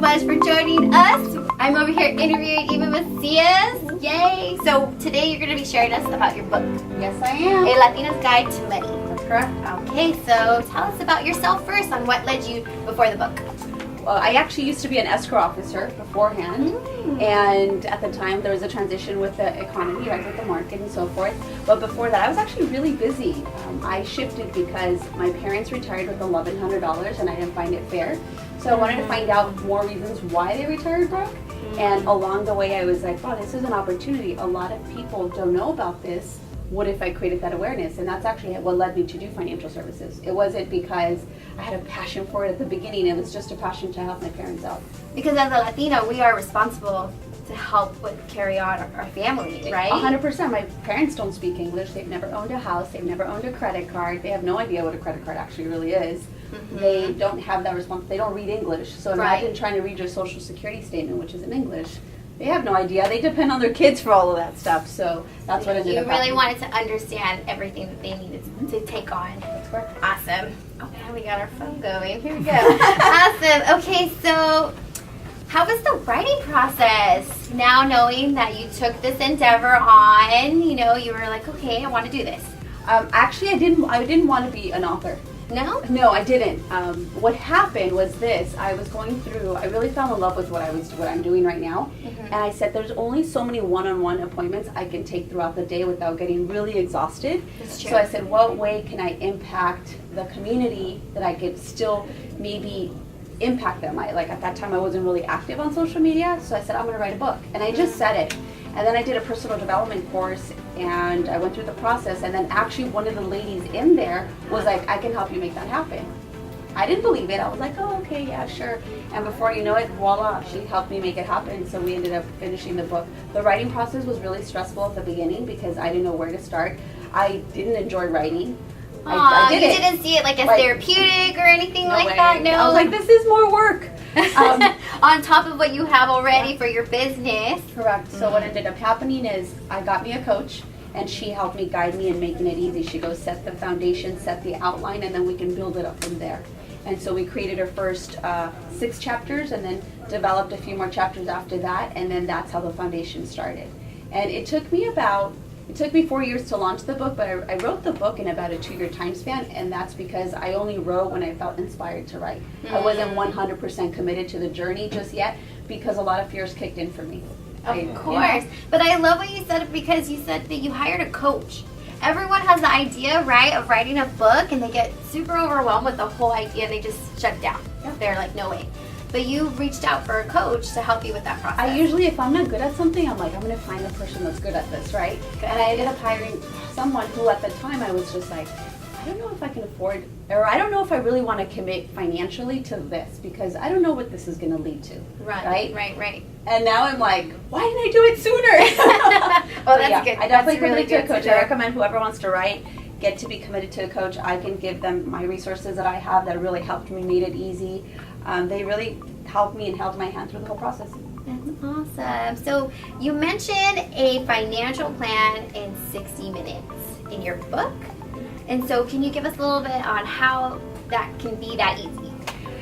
much for joining us. I'm over here interviewing Eva Macias. Yay! So today you're going to be sharing us about your book, Yes, I am. A Latina's Guide to Money. That's correct. Okay, so tell us about yourself first on what led you before the book. Well, I actually used to be an escrow officer beforehand, and at the time there was a transition with the economy, right, with the market and so forth. But before that, I was actually really busy. I shifted because my parents retired with $1,100, and I didn't find it fair. So I wanted to find out more reasons why they retired broke. And along the way, I was like, wow, this is an opportunity. A lot of people don't know about this. What if I created that awareness? And that's actually what led me to do financial services. It wasn't because I had a passion for it at the beginning. It was just a passion to help my parents out. Because as a Latina, we are responsible to help with carry on our family, right? 100%. My parents don't speak English. They've never owned a house. They've never owned a credit card. They have no idea what a credit card actually really is. They don't have that response. They don't read English. So imagine trying to read your social security statement, which is in English. They have no idea. They depend on their kids for all of that stuff. So that's what ended up happening. You really wanted to understand everything that they needed to take on. That's correct. Awesome. Oh, now we got our phone going. Here we go. Awesome. Okay, so how was the writing process? Now knowing that you took this endeavor on, you were like, okay, I want to do this. Actually, I didn't want to be an author. No? No, I didn't. What happened was this. I was going through, I really fell in love with what I'm doing right now. And I said, there's only so many one-on-one appointments I can take throughout the day without getting really exhausted. That's true. So I said, what way can I impact the community that I could still maybe impact them? Like at that time, I wasn't really active on social media. So I said, I'm going to write a book. And I just said it. And then I did a personal development course, and I went through the process, and then actually one of the ladies in there was like, I can help you make that happen. I didn't believe it. I was like, oh, okay, yeah, sure. And before you know it, voila, she helped me make it happen. So we ended up finishing the book. The writing process was really stressful at the beginning because I didn't know where to start. I didn't enjoy writing. You didn't see it like as therapeutic or anything like that? No. I was like, this is more work. On top of what you have already for your business. Correct. So what ended up happening is I got me a coach, and she helped me guide me in making it easy. She goes, set the foundation, set the outline, and then we can build it up from there. And so we created our first 6 chapters and then developed a few more chapters after that, and then that's how the foundation started. And it took me 4 years to launch the book, but I wrote the book in about a 2-year time span, and that's because I only wrote when I felt inspired to write. I wasn't 100% committed to the journey just yet because a lot of fears kicked in for me. Of course. But I love what you said, because you said that you hired a coach. Everyone has the idea, right, of writing a book, and they get super overwhelmed with the whole idea. They just shut down. They're like, no way. But you reached out for a coach to help you with that process. I usually, if I'm not good at something, I'm like, I'm going to find a person that's good at this, right? Good. And I ended up hiring someone who at the time I was just like, I don't know if I can afford, or I don't know if I really want to commit financially to this because I don't know what this is going to lead to. Right. And now I'm like, why didn't I do it sooner? Well, that's good. I definitely really committed to a coach. I recommend whoever wants to write, get to be committed to a coach. I can give them my resources that I have that really helped me, made it easy. They really helped me and held my hand through the whole process. That's awesome. So you mentioned a financial plan in 60 minutes in your book. And so can you give us a little bit on how that can be that easy?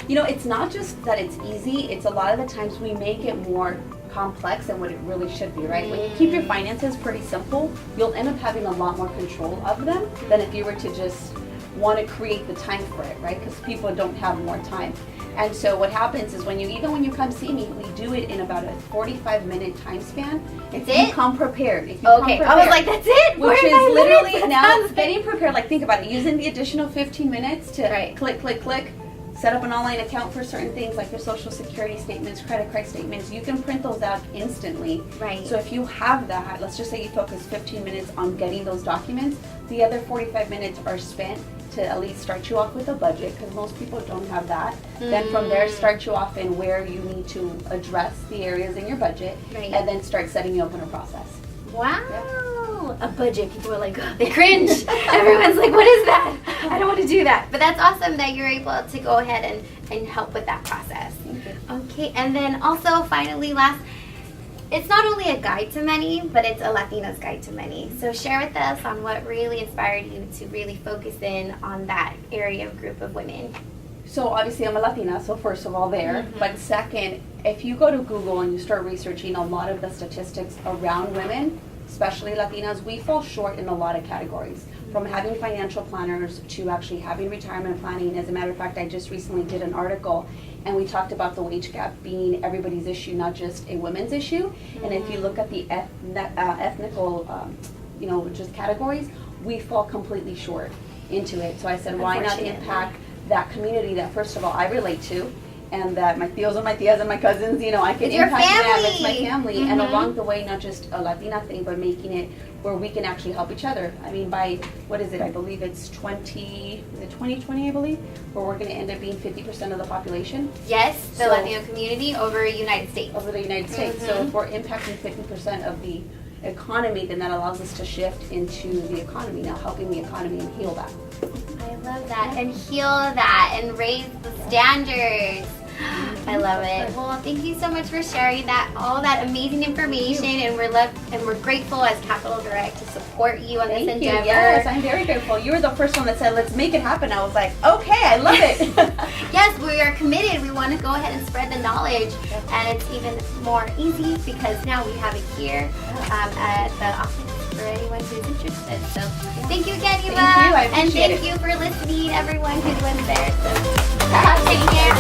It's not just that it's easy. It's a lot of the times we make it more complex than what it really should be, right? When you keep your finances pretty simple, you'll end up having a lot more control of them than if you were to just want to create the time for it, right? Because people don't have more time. And so what happens is when you come see me, we do it in about a 45-minute time span. If you come prepared. Okay, I was like, that's it? Which is literally now getting prepared. Like, think about it. Using the additional 15 minutes to click, set up an online account for certain things like your social security statements, credit card statements. You can print those out instantly. Right. So if you have that, let's just say you focus 15 minutes on getting those documents, the other 45 minutes are spent to at least start you off with a budget, because most people don't have that. Then from there, start you off in where you need to address the areas in your budget, and then start setting you up in a process. Wow. A budget. People are like, oh, they cringe. Everyone's like, what is that? I don't want to do that. But that's awesome that you're able to go ahead and help with that process. Okay, and then also finally it's not only a guide to money, but it's a Latina's guide to money. So share with us on what really inspired you to really focus in on that area of group of women. So obviously I'm a Latina, so first of all there. But second, if you go to Google and you start researching a lot of the statistics around women, especially Latinas, we fall short in a lot of categories. From having financial planners to actually having retirement planning. As a matter of fact, I just recently did an article and we talked about the wage gap being everybody's issue, not just a women's issue. And if you look at the ethnical, just categories, we fall completely short into it. So I said, why not impact that community that, first of all, I relate to, and that my tios and my tias and my cousins, I can impact them. It's my family. And along the way, not just a Latina thing, but making it where we can actually help each other. I mean, by, what is it? I believe it's 2020, I believe, where we're going to end up being 50% of the population. Yes, the Latino community over United States. Over the United States. So if we're impacting 50% of the economy, then that allows us to shift into the economy, now helping the economy and heal that. I love that. And heal that and raise the standards. I love it. Well, thank you so much for sharing all that amazing information, and we're grateful as Capital Direct to support you on this endeavor. Yes, I'm very grateful. You were the first one that said, let's make it happen. I was like, okay, I love it. Yes, we are committed. We want to go ahead and spread the knowledge, and it's even more easy because now we have it here at the office for anyone who's interested. So thank you again, Eva. Thank you. I appreciate and thank you for listening, everyone who was there. So take care.